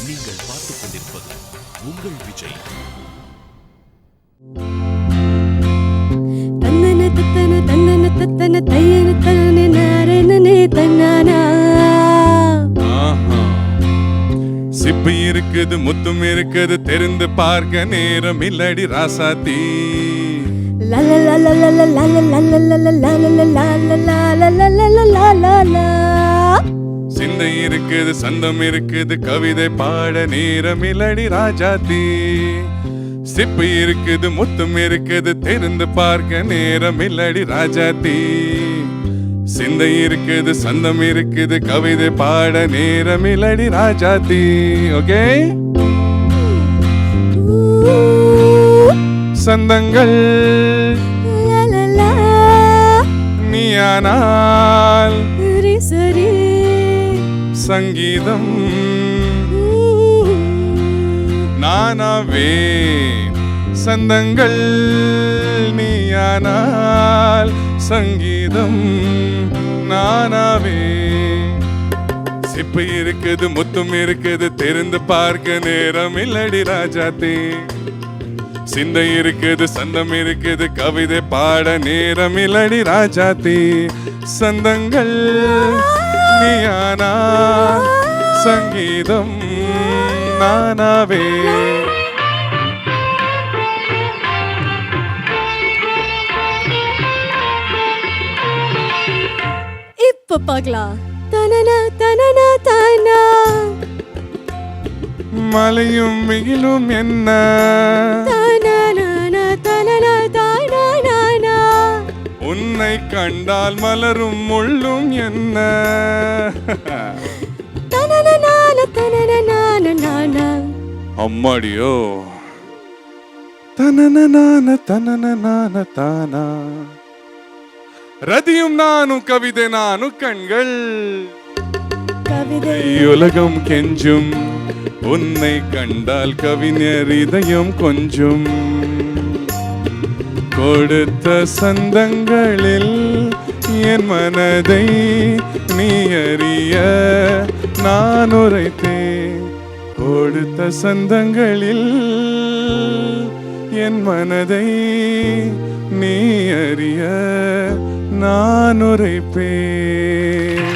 நீங்கள் பார்த்துக் கொண்டிருப்பது உங்கள் விஜய். தந்தன தத்தன தந்தன தத்தன தையன தனனே நாரனனே தன்னானா. சிப்பு இருக்குது, முத்தும் இருக்குது, தெரிந்து பார்க்க நேரம் இல்லடி ராசாத்தி. சிந்தை இருக்குது, சந்தம் இருக்குது, கவிதை பாட நேரம் இல்லடி ராஜாத்தி. சிப்பு இருக்குது, முத்தும் இருக்குது, தெரிந்து பார்க்க நேரம் இல்லடி ராஜாத்தி. சிந்தை இருக்குது, சந்தம் இருக்குது, கவிதை பாட நேரம் இல்லடி ராஜாத்தி. ஓகே, சந்தங்கள் நீயானால் சரி சங்கீதம் நானாவே. சந்தங்கள் நீயானால் சங்கீதம் நானாவே. சிப்பு இருக்குது, முத்தும் இருக்குது, தெரிந்து பார்க்க நேரம் இல்லடி ராஜாத்தி. சிந்தை இருக்குது, சந்தம் இருக்குது, கவிதை பாட நேரம் இல்லடி ராஜாத்தி. சந்தங்கள் நீயானா சங்கீதம் நானாவே. இப்ப பார்க்கலாம். தனனா தனனா தானா. மலையும் வெயிலும் என்ன தனனா தனனா தானா. உன்னை கண்டால் மலரும் முள்ளும் என்ன. தனனான தனனானா. அம்மாடியோ. தனனான தனனான தானா. ரதியும் நானும் கவிதை நானும் கண்கள். கவிதை உலகம் கெஞ்சும், உன்னை கண்டால் கவிஞர் இதயம் கொஞ்சம். கொடுத்த சந்தங்களில் என் மனதை நீ அறிய நான் உரைத்தேன். கொடுத்த சந்தங்களில் என் மனதை நீ அறிய நான் உரைப்பேன்.